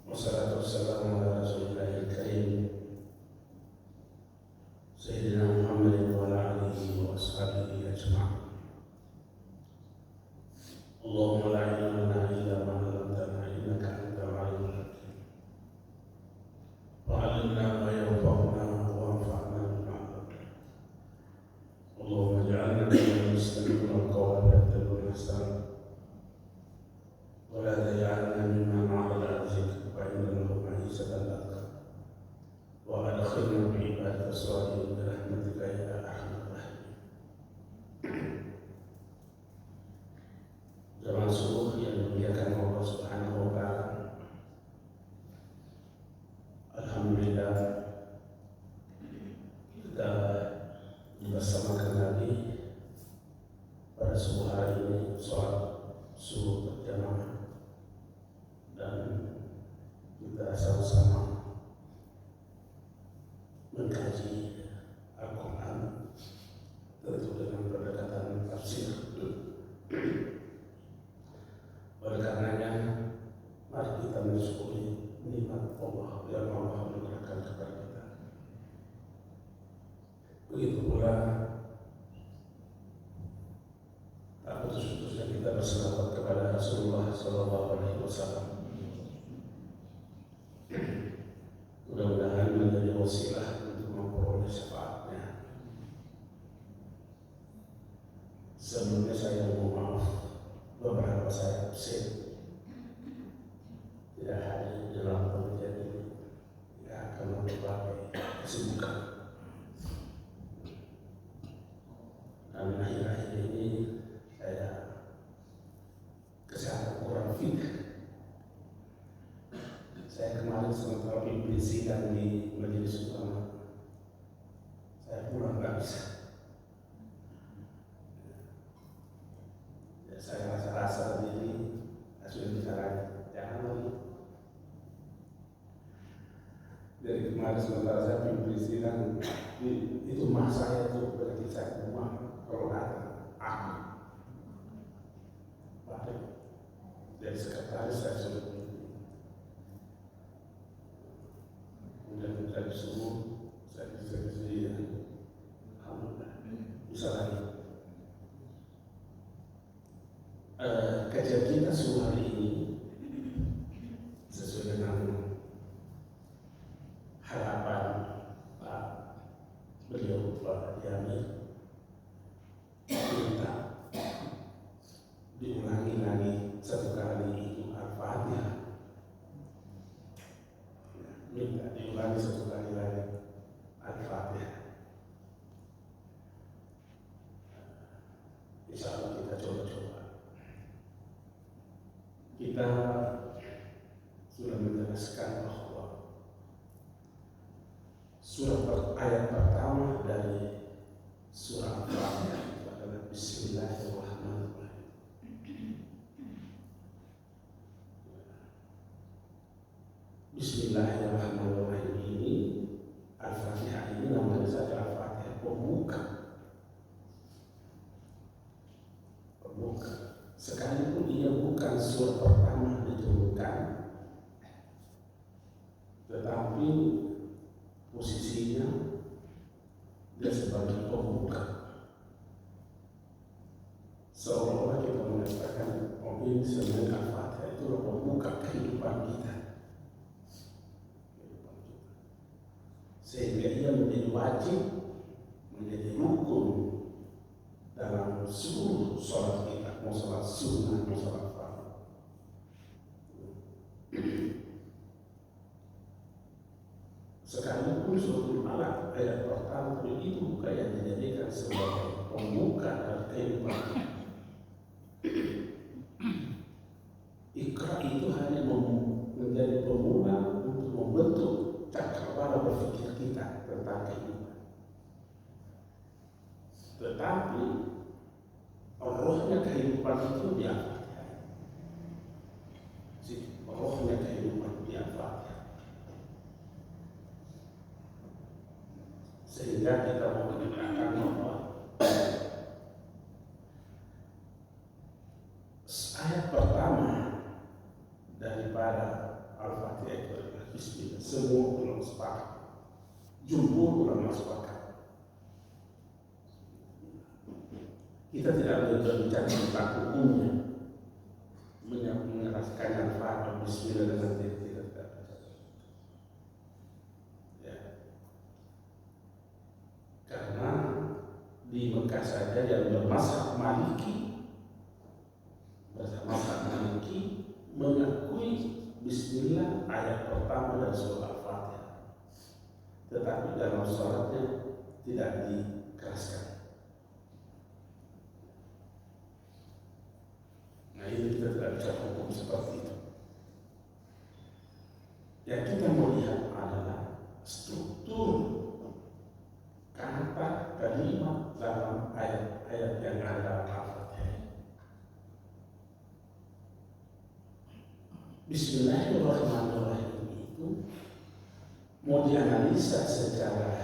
Wassalatu wassalamu ala Rasulillahil Karim Sayyidina Muhammadin wa ala alihi wa ashabihi ajma'in. Allahumma la ilma lana illa ma 'allamtana innaka antal alimul hakim. Wa 'allimna ma yanfa'una wa anfa'na bima 'allamtana. Allahumma ij'alna minal muslimin wal qawla yattabi'una ahsana. ولا تجعلنا ممن أعرض عن ذكرك فإن له معيشة ضنكا وأدخلنا بعبادك الصالحين برحمتك يا أرحم الراحمين. Jamaah subuh yang dimuliakan Allah Subhanahu wa Ta'ala, alhamdulillah kita bersamakan lagi pada subuh hari ini sholat subuh berjamaah. Dan kita sama-sama mengkaji Al-Quran, tentu dengan pendekatan tafsir. Oleh karenanya, mari kita mensyukuri nikmat Allah yang Allah berikan kepada kita. Begitu pula tak putus-putusnya kita berselawat kepada Rasulullah SAW. Mudah-mudahan menjadi wasilah untuk memperoleh syafaatnya. Sebelumnya saya mohon maaf, beberapa saya absen, tidak hadir dalam pengajian ini, ya karena berbagai kesibukan. Dan akhir-akhir ini saya kesehatan kurang fit. Saya kemarin sementara pimpin sidang di Majelis Ulama, saya pulang nggak bisa. Ya, saya rasa diri sudah bicara, jangan lagi. Dari kemarin sementara saya pimpin sidang, itu mah saya itu berarti saya rumah kalau ada aku. Balik dari sekretaris saya sudah. Dan dari semua saya alhamdulillah bisa lagi. Kajian kita subuh hari ini sesuai dengan harapan Pak beliau Pak Jamil, kita diulangi lagi satu kali itu Al-Fatihah. Minta diulangi satu kali lagi Al-Fatihah. Insya Allah kita coba-coba. Kita sudah menjelaskan bahwa ayat pertama dari surah Al-Fatihah itu adalah Bismillahirrahmanirrahim. Bismillahirrahmanirrahim ini, Al-Fatihah ini namanya saja Al-Fatihah pembuka. Sekalipun ia bukan surah pertama diturunkan, tetapi posisinya dia sebagai pembuka. Seolah-olah kita mengatakan, ini sebenarnya Al-Fatihah itu pembuka kehidupan kita. Sehingga ia menjadi wajib, menjadi rukun dalam seluruh sholat kita, mau sholat sunnah, mau sholat fardu. Sekalipun suratul Alaq ayat pertama itu bukan yang dijadikan sebagai pembuka dari kehidupan kita. Iqra itu hanya menjadi pemula untuk membentuk cakrawala berpikir kita tentang kehidupan. Tetapi rohnya kehidupan itu di Al-Fatihah. Rohnya kehidupan di Al-Fatihah. Sehingga kita mau mengatakan bahwa ayat pertama daripada Al-Fatihah Bismillah. Semua ulama sepakat, jumhur ulama sepakat. Kita tidak berbicara tentang hukumnya, menyerahkan al-Fatihah Bismillah dengan tidak. Ya. Karena di Mekah saja yang bermazhab Maliki, mengakui Bismillah ayat pertama dari surah Al-Fatihah, tetapi dalam sholatnya tidak dikeraskan. Nah, ini kita tidak bisa hukum seperti itu. Yang kita mau lihat adalah struktur kata kalimat dalam ayat-ayat yang ada Al-Fatihah. Bismillahirrahmanirrahim itu mau dianalisa secara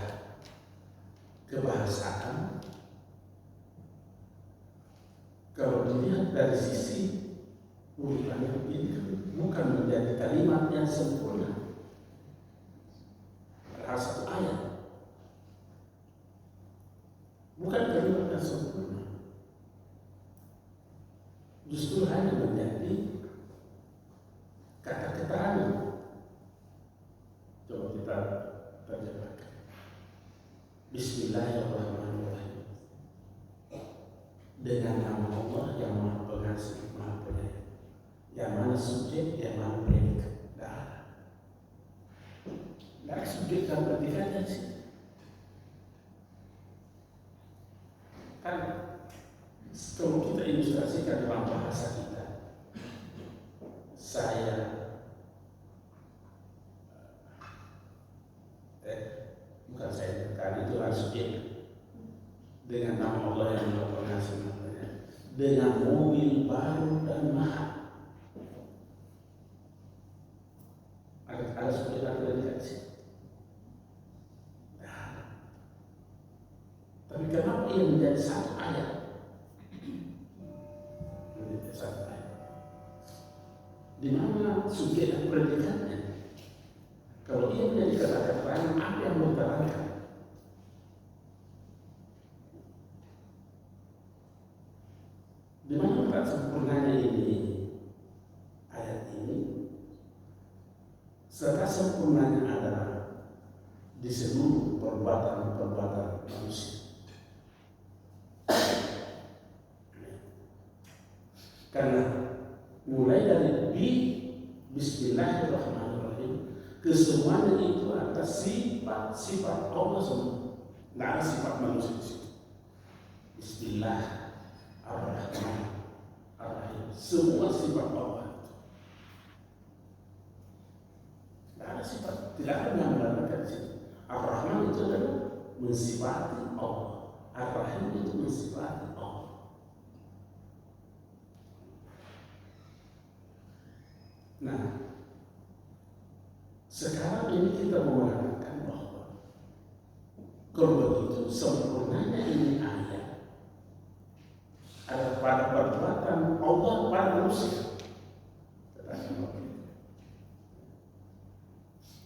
kebahasaan. Kalau dilihat dari sisi urutannya, ini bukan menjadi kalimat yang sempurna dalam satu ayat, bukan kalimat yang sempurna, justru hanya menjadi kata keterangan. Coba kita terjemahkan. Bismillahirrahmanirrahim. Dengan nama Allah yang Maha Pengasih, Maha Penyayang. Yang mana subjek, yang mana predikat. Tidak ada subjek dan predikat di sini. Kan kalau kita ilustrasikan dalam bahasa kita, saya bukan saya, karena itu harus subjek. Dengan nama Allah yang Maha Pengasih, dengan mobil baru dan mahal. Ada subjek yang tidak dikasih. Tapi kenapa ia menjadi satu ayat? Menjadi satu ayat. Di mana subjek dan predikatnya? Kalau ia menjadi kata-kata, apa yang mau diterangkan? Di mana tak sempurnanya ini ayat ini? Serta sempurnanya adalah di seluruh perbuatan manusia. Karena mulai dari Bismillahirrahmanirrahim, kesemuanya itu adalah sifat Allah semua. Tidak ada sifat manusia di situ. Bismillahirrahmanirrahim, semua sifat Allah. Tidak ada sifat, tidak ada yang mengatakan di situ. Ar-Rahman itu adalah mensifati Allah. Ar-Rahim itu mensifati Allah. Nah, sekarang ini kita mau mengatakan bahwa kalau begitu sempurnanya ini ayat ada pada perbuatan Allah pada manusia.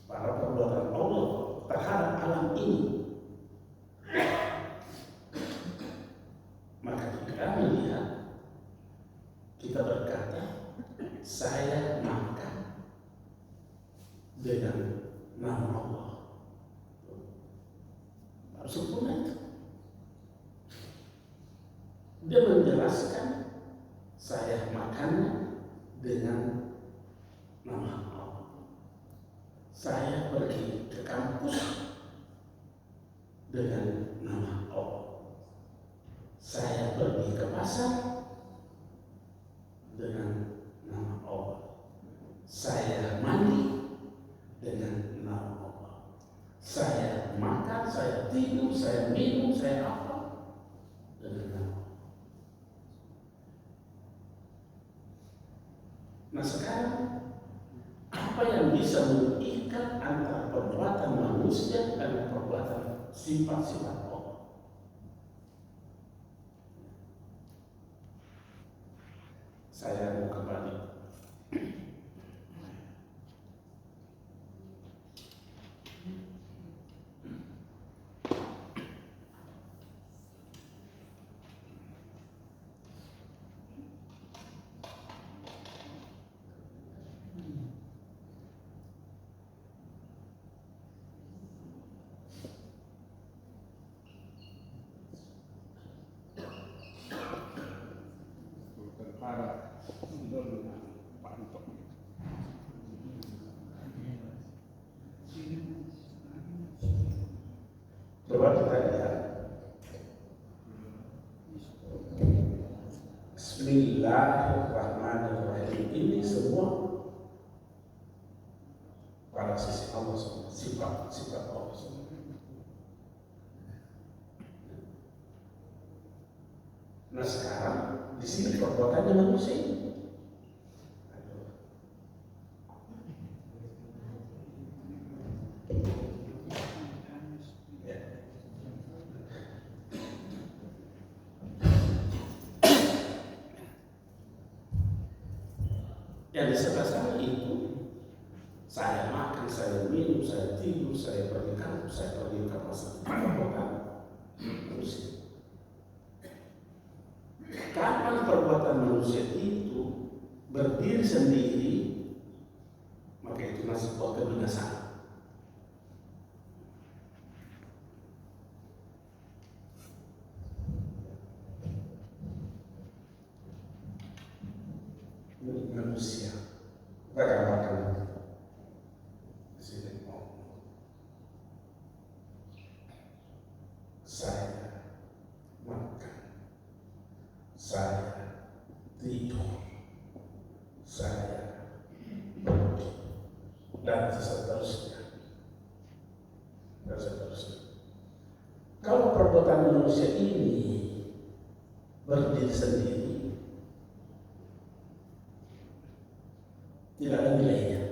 Pada perbuatan Allah terhadap alam ini. Maka kita melihat, kita berkata, saya makan dengan nama Allah. Harus sempurna itu. Dia menjelaskan saya makannya dengan nama Allah. Saya pergi ke kampus dengan nama Allah. Saya pergi ke pasar dengan nama Allah. Saya mandi dengan nama Allah. Saya makan, saya tidur, saya minum, saya apa dengan nama Allah. Nah sekarang apa yang bisa mengikat antara perbuatan manusia dan perbuatan sifat-sifat Allah? Saya mau kembali Bismillahirrahmanirrahim. Ini semua pada sisi Allah semua, sifat Allah semua. Nah sekarang di sini perbuatannya manusia ini. Yang di sebelah sana itu saya makan, saya minum, saya tidur, saya pergi kantor, saya pergi ke pasar, perbuatan manusia. Kapan perbuatan manusia itu berdiri sendiri, maka itu masih sebuah kebinasaan. Manusia bagaimana saya makan, saya tidur, saya pergi, dan seterusnya. Kalau perbuatan manusia ini berdiri sendiri, tidak ada nilainya.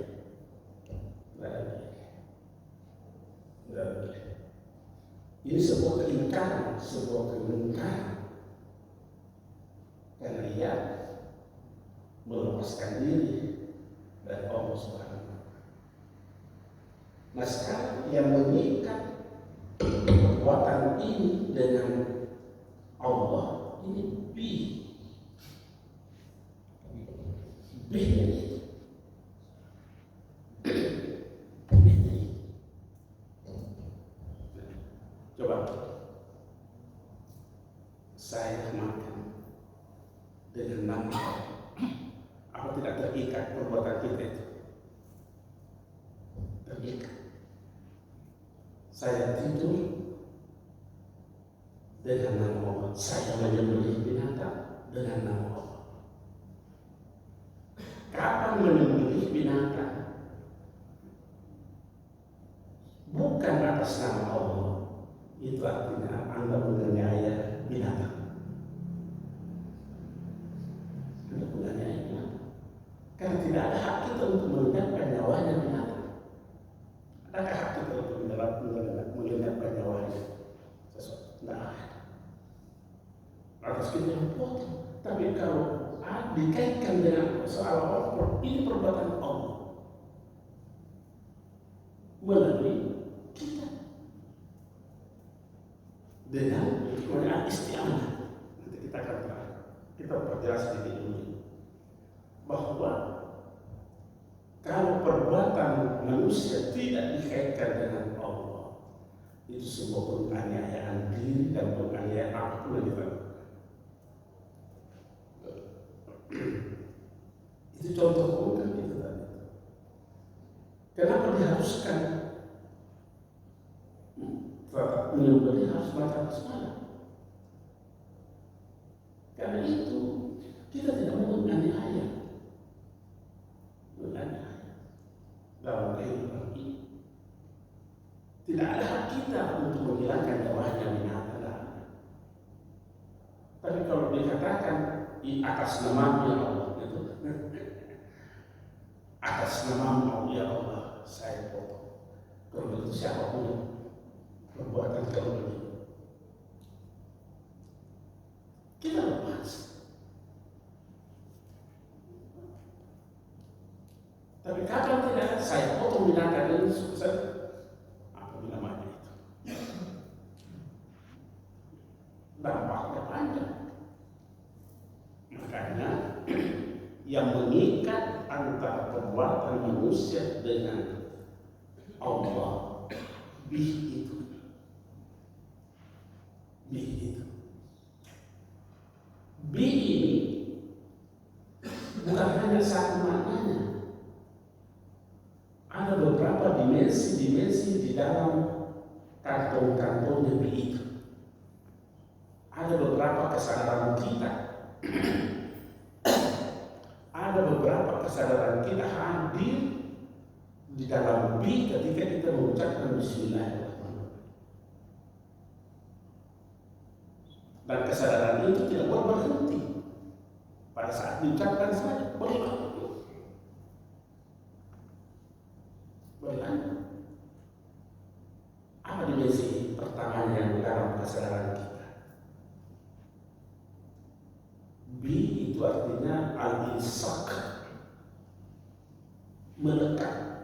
Ini sebuah keingkaran, sebuah kemungkaran, karena ia melepaskan diri dari Allah Subhanahu wa Ta'ala. Nah sekarang yang mengikat perbuatan ini dengan Allah ini B-nya itu. Coba saya makan dengan nama Allah. Apa tidak terikat perbuatan kita itu? Terikat. Saya tidur dengan nama Allah. Saya menyembelih binatang dengan nama Allah. Kapan menyembelih binatang? Bukan atas nama Allah. Itu artinya Anda menganiaya binatang. Anda menganiaya binatang. Karena tidak ada hak kita untuk mengendapkan nyawanya binatang. Adakah hak kita untuk mengendapkan nyawanya sesuatu? Tidak ada. Atas kita yang potong. Tapi kalau dikaitkan dengan soal Allah, ini perbuatan Allah melalui kita. Dengan istiamat. Nanti kita akan perjelas ini bahwa kalau perbuatan manusia tidak dikaitkan dengan Allah, itu sebuah penganiayaan diri dan penganiayaan apapun yang dilakukan. Itu contoh konkret itu tadi. Kenapa diharuskan menyembelih harus mata kepala? Karena itu kita tidak mau menganiaya dalam kehidupan ini. Tidak ada hak kita untuk menghilangkan nyawanya binatang. Tapi kalau dikatakan di atas nama Allah itu, atas nama ya Allah saya potong. Kalau itu siapapun perbuatan kalau begitu kita lepas. Tapi kapan tidak saya potong binatang ini sukses, apa namanya itu? Dampaknya panjang. Makanya yang mengikat antara perbuatan manusia dengan Allah itu. B ini bukan hanya satu maknanya. Ada beberapa dimensi di dalam kantong-kantongnya B itu. Ada beberapa kesadaran kita kita hadir di dalam bi ketika kita mengucapkan Bismillahirrahmanirrahim. Dan kesadaran itu tidak boleh berhenti pada saat diucapkan saja, boleh lanjut. Boleh lanjut. Apa dimensi pertama yang dalam kesadaran kita? Bi itu artinya al-insak, melekat.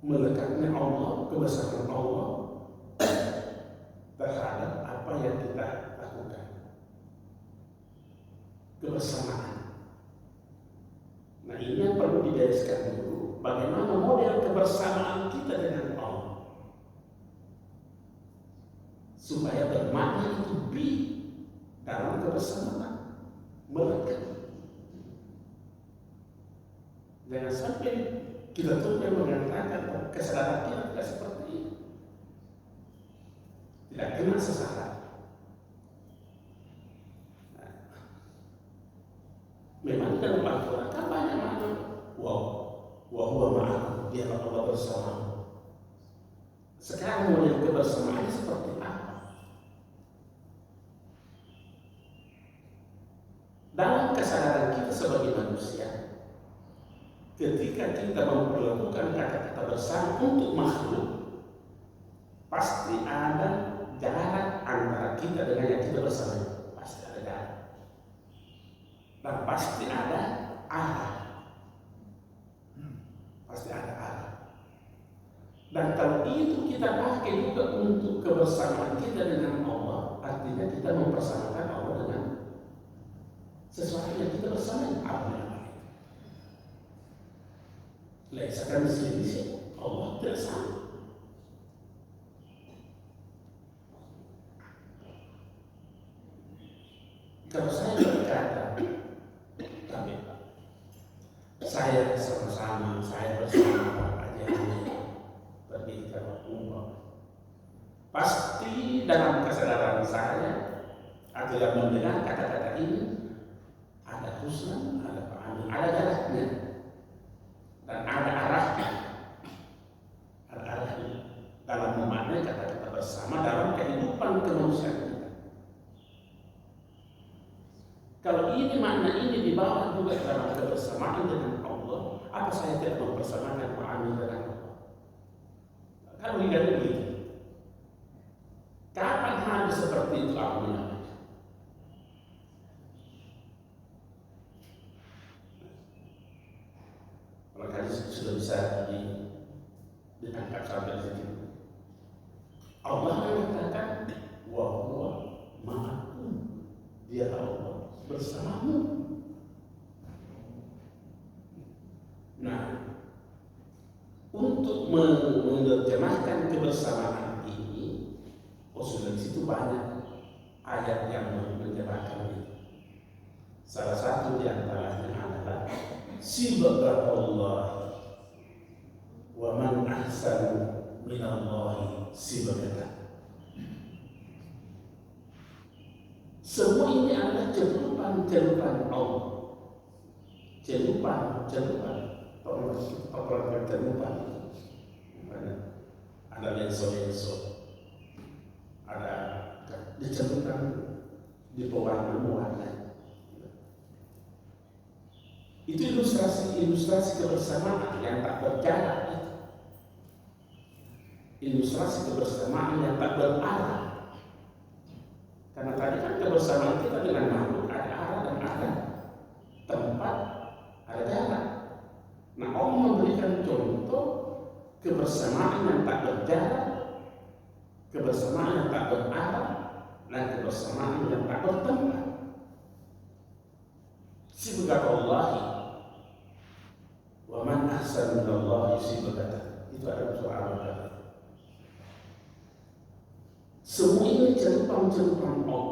Melekatnya Allah, kebesaran Allah terhadap apa yang kita lakukan. Kebersamaan. Nah, ini yang perlu digariskan dulu. Bagaimana model kebersamaan kita dengan Allah supaya bermakna itu bi dalam kebersamaan, melekat. Jangan sampai kita tuh yang mengatakan kesadaran kita tidak seperti ini, tidak kena sesaran. Nah, memang dalam Al-Quran kan banyak makna. Wa huwa ma'akum, dia Allah bersamamu. Sekarang model kebersamaan seperti apa? Dalam kesadaran kita sebagai manusia, ketika kita memperlakukan kata-kata bersama untuk makhluk, pasti ada jarak antara kita dengan yang kita bersama. Pasti ada jarak. Dan pasti ada arah. Pasti ada arah. Dan kalau itu kita pakai juga untuk kebersamaan kita dengan Allah, artinya kita mempersamakan Allah dengan sesuatu yang kita bersama. Apa namanya? Laisa kamitslihi syai', Allah tidak sama. Kalau saya berkata, tapi saya sama-sama, saya bersama Pak Haji pergi ke umroh, pasti dalam kesadaran saya atau yang mendengar kata-kata ini ada husna, ada paham, ada jaraknya, dan ada arahnya. Ada arahnya dalam memaknai kata-kata bersama dalam kehidupan kemanusiaan kita. Kalau ini makna ini dibawa juga dalam kebersamaan dengan Allah, apa saya tidak mempersamakan Pak Amin dengan Allah? Kalau tidak begitu, kapan hal seperti itu aku namanya? Maka sudah bisa ditangkap sampai di situ. Allah mengatakan, wa huwa ma'akum, dia Allah bersamamu. Nah, untuk menerjemahkan kebersamaan ini, sudah di situ banyak ayat yang menerjemahkan itu. Salah satu di antaranya adalah sibghatullah wa man ahsanu minallahi sibghatan. Semua ini adalah celupan Allah. Celupan. Ada lenso, ada dicelupkan di pewarna. Itu ilustrasi kebersamaan yang tak berjarak. Ilustrasi kebersamaan yang tak berarah. Karena tadi kan kebersamaan kita dengan makhluk ada arah dan ada tempat, ada jarak. Nah, Allah memberikan contoh kebersamaan yang tak berjarak, kebersamaan yang tak berarah, dan kebersamaan yang tak bertempat. Sibghatullahi wa man ahsanu minallahi sibghatan. Itu ada surah Al-Baqarah. Semua ini celupan Allah,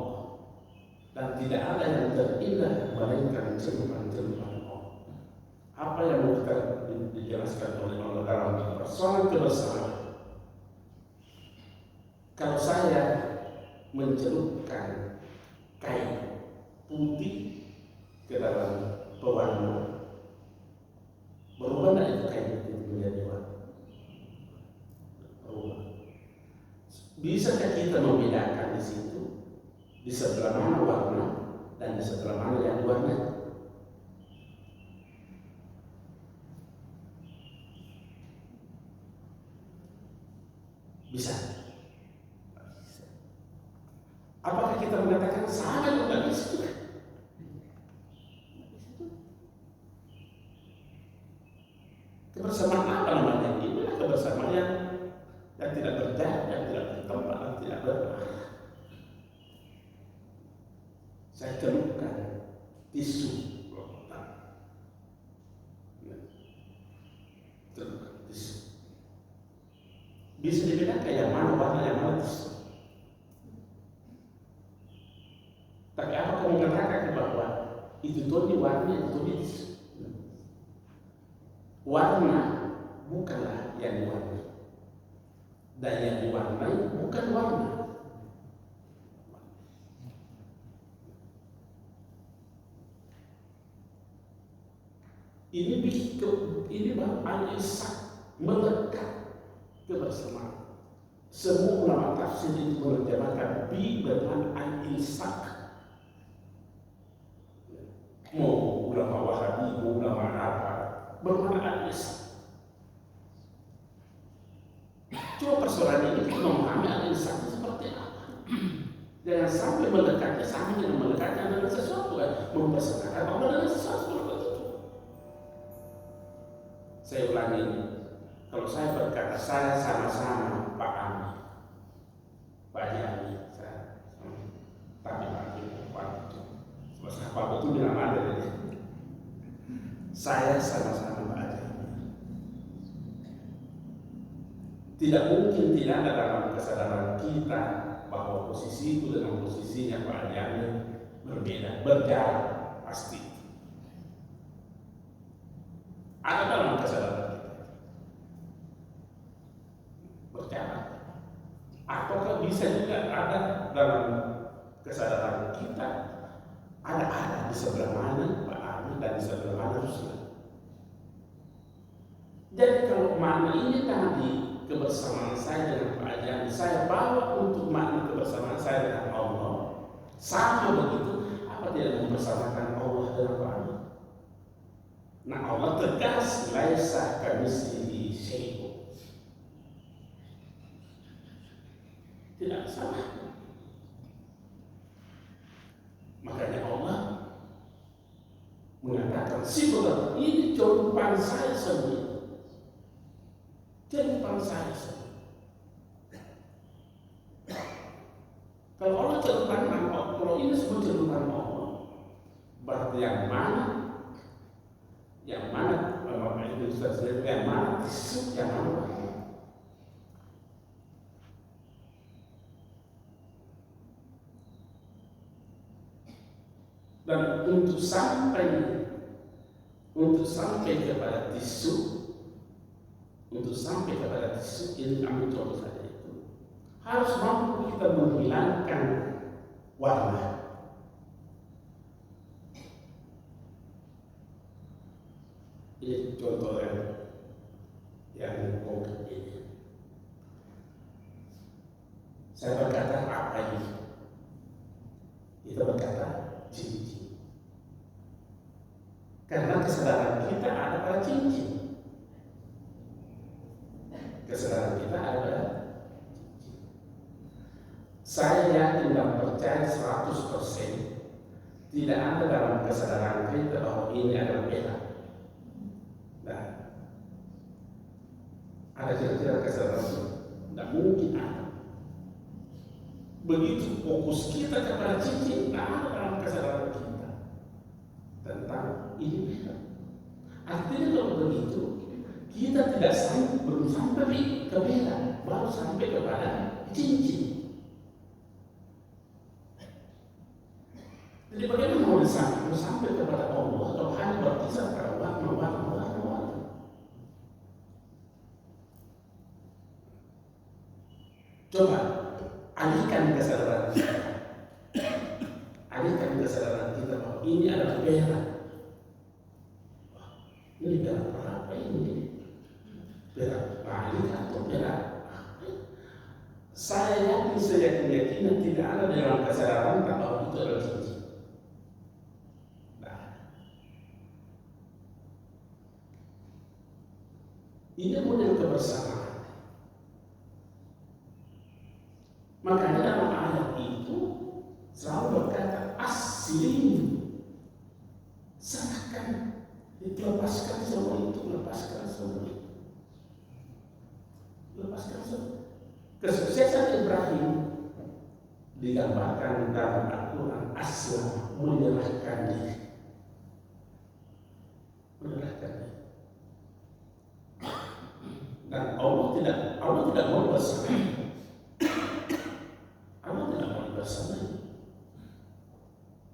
dan tidak ada yang terindah melainkan celupan Allah. Apa yang kita dijelaskan oleh Allah dalam persoalan kebersamaan? Kalau saya mencelupkan kain putih ke dalam pewarna. Berubah nggak itu kain itu menjadi warna? Berubah. Bisakah kita membedakan di situ di sebelah mana warna dan di sebelah mana yang warna? Bisa. Apakah kita mengatakan sama atau tidak bisa? Kebersamaan apa namanya? Inilah kebersamaan yang tidak berjarak, yang tidak bertempat, yang tidak berarah. Saya celupkan tisu, celupkan tisu. Bisa dibedakan yang mana warna, yang mana tisu. Tapi apa kamu mengatakan bahwa itu tadi warna, itu tadi tisu? Warna bukanlah yang diwarnai, dan yang diwarnai bukan warna. Ini baru al-isak, melekat kebersamaan. Semua ulama tafsir itu menerjemahkan bi dengan al-isak. Mau ulama Wahabi, mau ulama apa, bermakna al-isak. Cuma persoalan ini kita memahami al-isak seperti apa. Jangan sampai mendekatnya sama dengan mendekatnya dengan sesuatu, mempersatukan Allah dengan sesuatu. Saya ulangi ini, kalau saya berkata saya sama-sama Pak Ami, Pak Ami, tapi Pak itu, Pak itu bilang ada ini. Saya sama-sama Pak Ami. Tidak mungkin tidak ada dalam kesadaran kita bahwa posisi itu dengan posisinya Pak Ami berbeda, berjarak pasti. Ada dalam kesadaran kita berjarak. Apakah bisa juga ada dalam kesadaran kita ada di sebelah mana Pak Ami dan di sebelah mana Ruslan? Jadi kalau makna ini tadi kebersamaan saya dengan Pak Ajani, saya bawa untuk makna kebersamaan saya dengan Allah sama begitu, apa tidak mempersamakan Allah dengan Pak Ami? Nah, Allah tegas laisa kamitslihi syai'un. Tidak sama. Makanya Allah mengatakan sifat ini jawaban saya sendiri. Jawaban saya sendiri. Kalau Allah jawaban Allah, kalau ini semua jawaban Allah, berarti yang mana itu sesuatu yang mana tisu yang mana. Dan untuk sampai kepada tisu, ini kami contoh saja itu harus mampu kita menghilangkan warna. Ini contoh yang konkret ini. Saya berkata apa ini? Kita berkata cincin. Karena kesadaran kita ada pada cincin. Kesadaran kita ada pada cincin. Saya yakin dan percaya 100% tidak ada dalam kesadaran kita bahwa ini adalah perak. Nah, ada kira-kira kesadaran itu? Tidak mungkin ada. Begitu fokus kita kepada cincin, tidak ada dalam kesadaran kita tentang ini. Artinya kalau begitu, kita belum sampai ke perak, baru sampai kepada cincin. Jadi bagaimana mau sampai kepada Allah atau hanya berkisar pada warna. Coba alihkan kesadaran kita. Alihkan kesadaran kita bahwa ini adalah perak. Saya yakin seyakin-yakinnya tidak ada dalam kesadaran bahwa itu adalah cincin. Nah, ini model kebersamaan. Makanya dalam ayat itu selalu berkata asli, serahkan, lepaskan semua itu, lepaskan semua itu, lepaskan semua. Kesuksesan Ibrahim digambarkan dalam Al-Quran aslam, menyerahkan diri, menyerahkan diri. Dan Allah tidak mau bersama. Allah tidak mau bersama.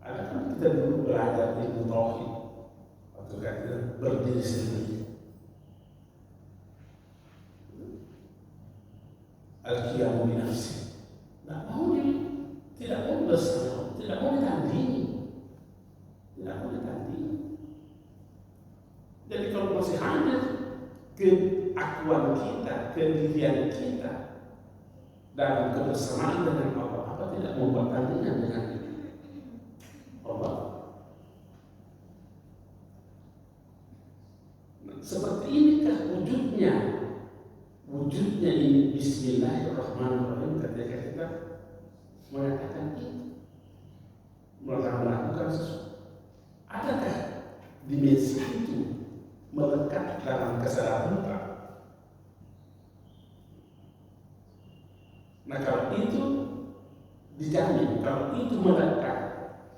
Ada kan kita dulu belajar di tauhid waktu kita berdiri sendiri. Al-qiyamu bi nafsi. Tidak mau bersama, tidak mau ditandingi. Tidak mau ditandingi. Jadi kalau masih hadir keakuan kita, kedirian kita dalam kebersamaan dengan Allah, apa tidak mau bertandingan dengan Allah? Seperti inikah wujudnya? Wujudnya ini Bismillahirrahmanirrahim ketika kita mengatakan itu, melakukan sesuatu. Adakah dimensi itu melekat dalam kesadaran kita? Nah, kalau itu dijamin, kalau itu melekat,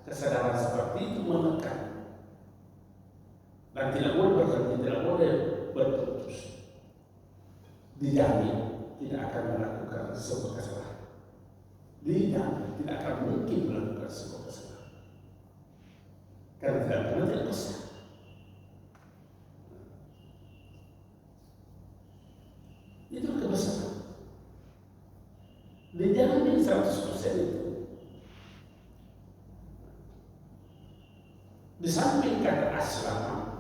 kesadaran seperti itu melekat dan tidak boleh berhenti, tidak boleh berputus, dijamin tidak akan melakukan sebuah kesalahan. Dijamin tidak akan mungkin melakukan sebuah kesalahan karena tidak bisa. Itu kebesaran. Dijamin 100% itu. Di samping kata aslam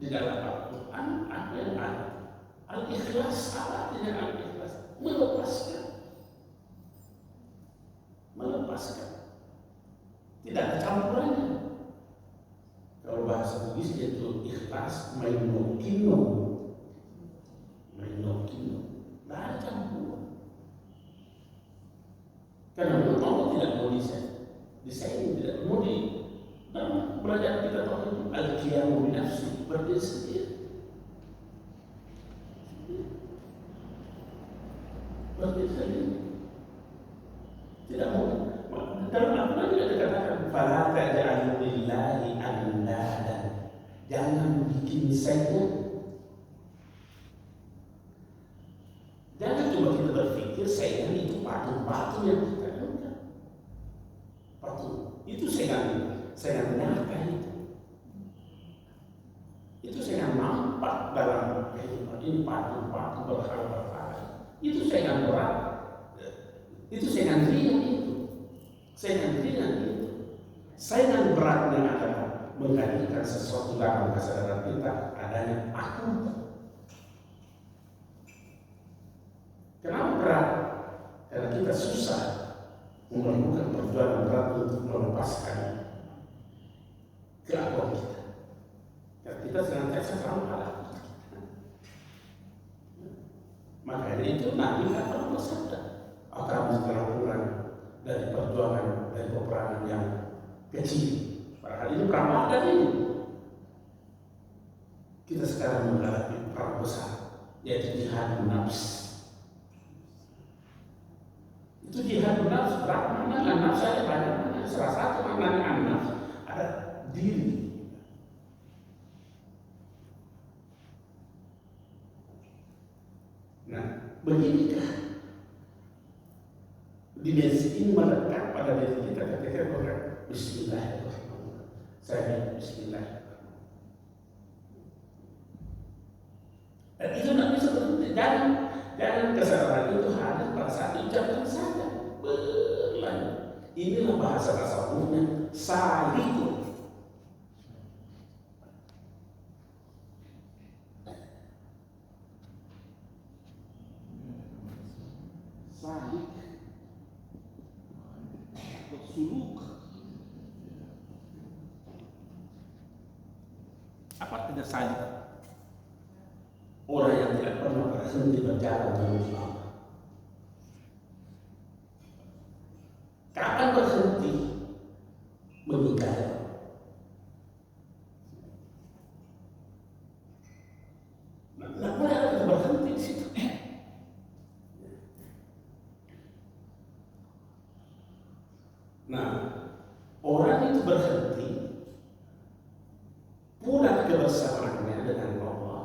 di dalam Al-Quran ada yang ada. Al-ikhlas, apa artinya al-ikhlas? Melepaskan. Tidak ada campurannya. Kalau bahasa Bugis itu ikhlas, mainokino. Tidak ada campuran. Karena memang Allah tidak mau desain tidak mau dalam belajar kita tahu itu al-qiyamu bi nafsi, berdiri sendiri. Tidak mau. Dalam Al-Quran juga dikatakan fala taj'alu lillahi andadan. Jangan bikin saja. Jangan cuma kita berpikir saingan itu patung-patung yang kita lakukan. Patung itu saingan nyata itu. Itu saingan nampak dalam kehidupan ini, patung-patung berhala-berhala. Itu saingan berat. Itu saingan ringan itu. Saingan beratnya adalah menghadirkan sesuatu dalam kesadaran kita adanya aku. Kenapa berat? Karena kita susah melakukan perjuangan berat untuk melepaskan keakuan kita. Karena kita senantiasa selalu kalah. Makanya itu Nabi tak pernah bersabda, akan setelah pulang dari perjuangan, dari peperangan yang kecil. Padahal ini perang ada ini. Kita sekarang menghadapi perang besar, yaitu jihad nafs. Itu jihad nafs, berapa mana nafs ada banyak mana. Salah satu maknanya nafs ada diri. Nah, beginikah dimensi ini melekat pada diri kita ketika berkata Bismillahirrahmanirrahim. Saya Bismillahirrahmanirrahim. Dan itu tidak bisa berhenti. Jangan kesadaran itu hadir pada saat ucapan saja. Berlanjut. Inilah bahasa tasawufnya salikun. salik atau suluk. Apa artinya salik? Orang yang tidak pernah berhenti berjalan menuju Allah. Kapan berhenti? Menikah. Nah, boleh kita berhenti di situ. Nah, orang itu berhenti pulang kebersamaannya dengan Allah.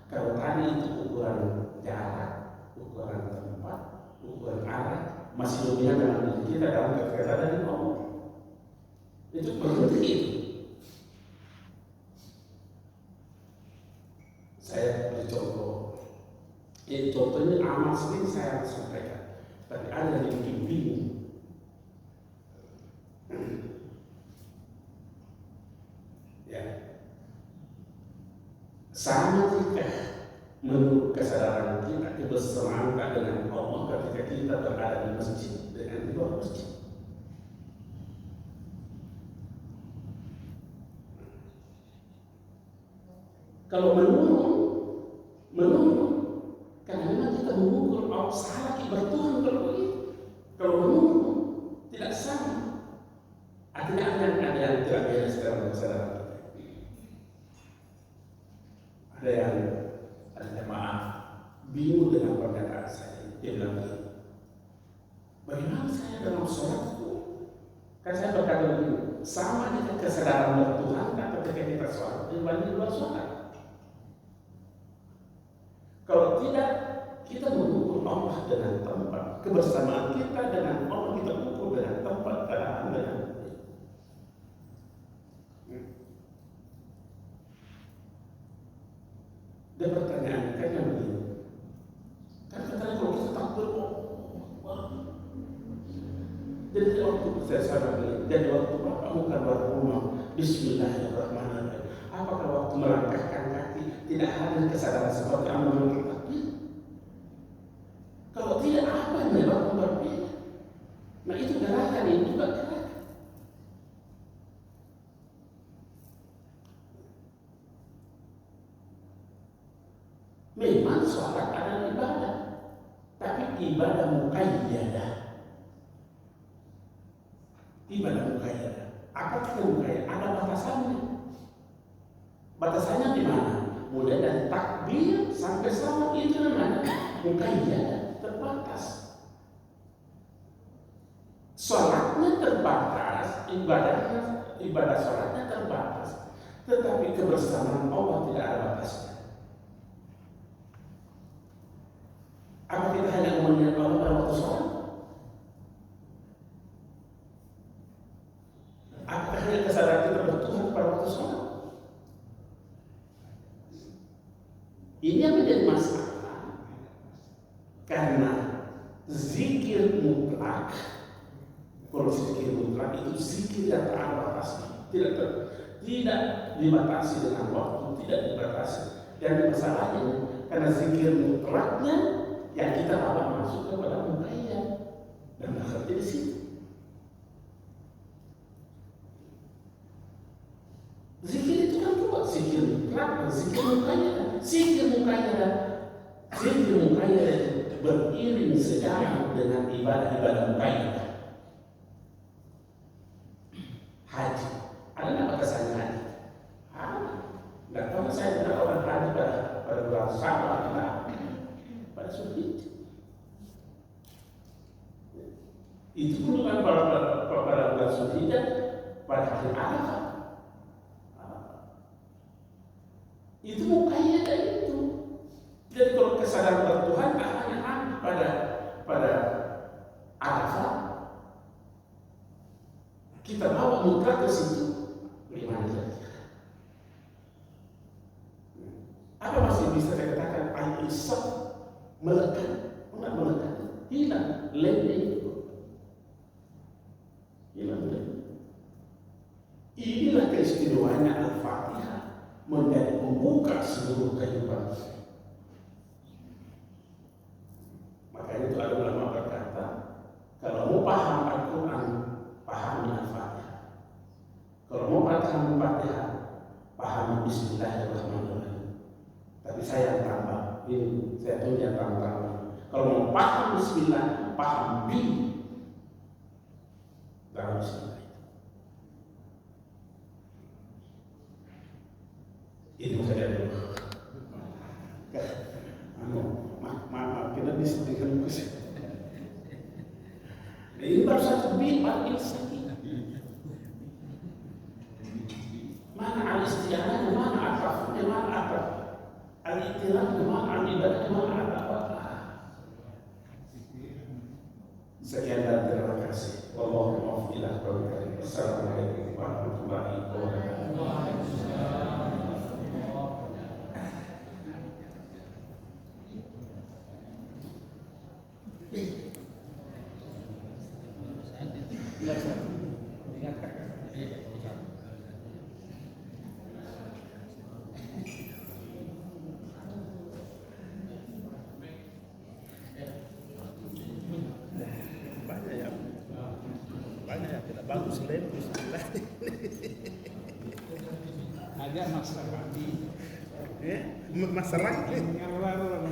Kalau tadi itu ukuran jarak, ukuran tempat, ukuran arah, masih dominan dengan diri kita dalam kekaitan dengan Allah. Itu berhenti itu. Saya beri contoh. Contoh ini amat sering saya sampaikan, tapi ada yang bikin bingung. Ya, sama jika menurut kesadaran kita kebersamaan dengan Allah ketika kita berada di masjid dengan di luar masjid. Kalau menurun, karena memang kita mengukur salah bertuhan kalau menurun tidak sama. Artinya ada yang tidak beres dalam kesadaran kita. Ada jemaah bingung dengan pernyataan saya. Dia bilang begini, bagaimana saya dalam sholatku? Kan saya berkata begini, sama dengan kesadaran bertuhan ketika kita sholat dibanding luar sholat. Kalau tidak, kita mengukur Allah dengan tempat. Kebersamaan kita dengan Allah kita ukur dengan tempat keadaan dengan. Dan pertanyaan kan yang begini. Kan katanya kalau kita takbir, jadi waktu saya begini, jadi waktu Bapak bukan rumah, Bismillahirrahmanirrahim. Apakah waktu melangkahkan kaki tidak hadir kesadaran seperti amalan kita? Kalau tidak, apa yang menyebabkan berbeda? Nah itu gerakan, itu juga gerakan. Memang sholat adalah ibadah, tapi ibadah muqayyadah. Ibadah muqayyadah. Apa itu muqayyadah? Ada batasannya. Batasannya di mana? Mulai dari takbir sampai salam itu namanya muqayyadah, terbatas. Sholatnya terbatas, ibadah sholatnya terbatas, tetapi kebersamaan Allah tidak ada batasnya. Apa kita hanya mengingat Allah pada waktu sholat? Apakah hanya kesadaran kita bertuhan pada waktu sholat? Ini yang menjadi masalah, karena zikir mutlak, kalau zikir mutlak itu zikir yang tak ada batasnya, tidak dibatasi dengan waktu, tidak dibatasi. Dan masalahnya karena zikir mutlaknya yang kita bawa masuk kepada muqayyad dan akhirnya di situ. Zikir itu kan dua, zikir mutlak dan zikir muqayyad. Zikir muqayyad beriring sejalan dengan ibadah-ibadah muqayyad. Haji, ada nggak batasannya haji? Ada. Nggak pernah saya dengar orang haji pada bulan Syawal pada Zulhijjah. Itu pun bukan pada bulan Zulhijjah, pada hari Arafah. Itu muqayyad itu. Jadi kalau kesadaran bertuhan hanya pada Arafah, kita bawa mutlak ke situ. Bagaimana kira-kira? Apa masih bisa saya katakan al-isab melekat? Enggak melekat, hilang lemnya itu. Hilang lemnya. Inilah keistimewaannya Al-Fatihah, menjadi membuka seluruh kehidupan. Makanya itu ada ulama berkata, Bismillahirrahmanirrahim. Tapi saya tambah, ini saya punya tambah. Kalau mau paham Bismillah, paham bi dalam Bismillah itu saja dulu. Maaf, kita disediakan musik. Ini baru satu bid'ah ilsaki. Mana al-isti'anah, mana al-raf'nya, mana al-raf', al-i'tiraf, mana al-ibadah, mana al-apa. Sekian dan terima kasih. Wallahu muwaffiq ila aqwamit thoriq. Wassalamualaikum warahmatullahi wabarakatuh. Banyak ya, tidak bagus lempus. Ada masalah di Masalah ngarang-ngarang